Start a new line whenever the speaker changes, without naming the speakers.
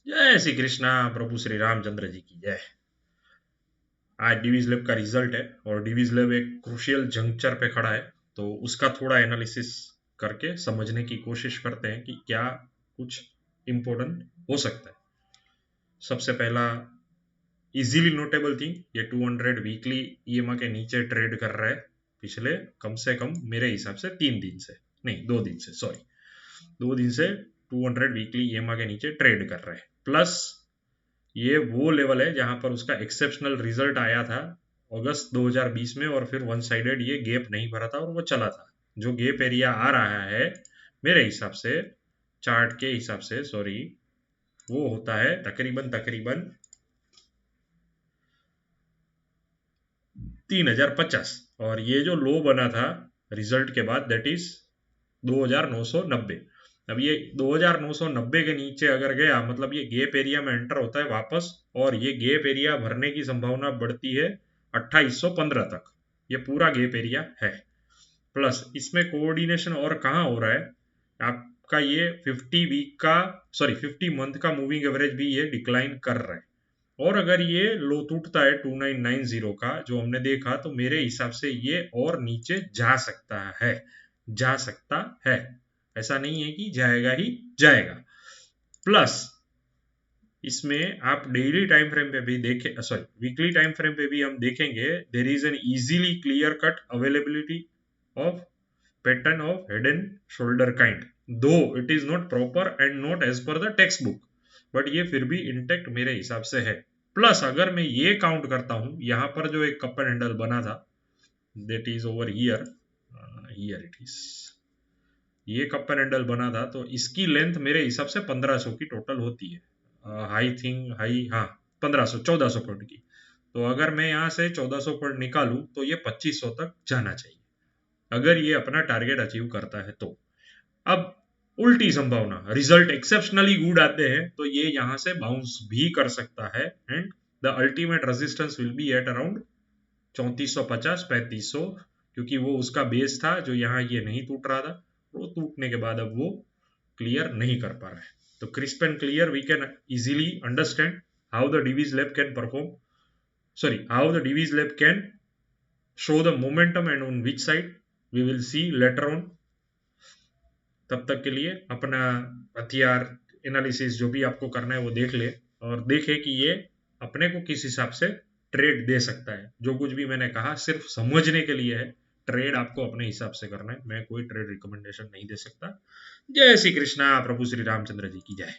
जय श्री कृष्णा, प्रभु श्री रामचंद्र जी की जय। आज डिवीज लैब का रिजल्ट है और डिवीज लैब एक क्रूशियल जंक्चर पे खड़ा है, तो उसका थोड़ा एनालिसिस करके समझने की कोशिश करते हैं कि क्या कुछ इम्पोर्टेंट हो सकता है। सबसे पहला इजीली नोटेबल थिंग, ये 200 वीकली ईएमए के नीचे ट्रेड कर रहा है पिछले कम से कम मेरे हिसाब से 3 दिन से, नहीं 2 दिन से, सॉरी 2 दिन से 200 वीकली ईएमए के नीचे ट्रेड कर रहा है। प्लस ये वो लेवल है जहां पर उसका एक्सेप्शनल रिजल्ट आया था अगस्त 2020 में, और फिर वन साइडेड ये गैप नहीं भरा था और वो चला था। जो गैप एरिया आ रहा है मेरे हिसाब से, चार्ट के हिसाब से सॉरी, वो होता है तकरीबन तकरीबन 3050, और ये जो लो बना था रिजल्ट के बाद दैट इज 2990। अब ये 2990 के नीचे अगर गया मतलब ये गैप एरिया में एंटर होता है वापस, और ये गैप एरिया भरने की संभावना बढ़ती है 2815 तक। ये पूरा गैप एरिया है। प्लस इसमें कोऑर्डिनेशन और कहाँ हो रहा है, आपका ये 50 मंथ का मूविंग एवरेज भी ये डिक्लाइन कर रहा है। और अगर ये लो टूटता है 2990 का जो हमने देखा, तो मेरे हिसाब से ये और नीचे जा सकता है, जा सकता है, ऐसा नहीं है कि जाएगा ही जाएगा। प्लस इसमें आप डेली टाइम फ्रेम पे भी देखें, सॉरी वीकली टाइम फ्रेम पे भी हम देखेंगे, there is an easily clear cut availability of pattern of head and shoulder kind, though it is not proper and not as per the textbook, but ये फिर भी intact मेरे हिसाब से है। प्लस अगर मैं ये काउंट करता हूं, यहां पर जो एक कप एंड हैंडल बना था that is over here, here it is, ये कप एंड हैंडल बना था, तो इसकी लेंथ मेरे हिसाब से 1500 की टोटल होती है, हाई थिंग हाई, हाँ 1500 1400 पॉइंट की। तो अगर मैं यहाँ से 1400 पॉइंट निकालूं तो ये 2500 तक जाना चाहिए अगर ये अपना टारगेट अचीव करता है तो। अब उल्टी संभावना, रिजल्ट एक्सेप्शनली गुड आते हैं तो ये यहां से बाउंस भी कर सकता है, and the ultimate resistance will be at around 3450 3500, क्योंकि वो उसका बेस था जो यहाँ ये नहीं टूट रहा था, वो टूटने के बाद अब वो क्लियर नहीं कर पा रहा है। तो crisp and clear we can easily understand how the Divi's lab can perform, sorry how the Divi's lab can show the momentum and on which side we will see later on. तब तक के लिए अपना हथियार एनालिसिस जो भी आपको करना है वो देख ले, और देखे कि ये अपने को किस हिसाब से ट्रेड दे सकता है। जो कुछ भी मैंने कहा सिर्फ समझने के लिए है, ट्रेड आपको अपने हिसाब से करना है, मैं कोई ट्रेड रिकमेंडेशन नहीं दे सकता। जय श्री कृष्णा, प्रभु श्री रामचंद्र जी की जय।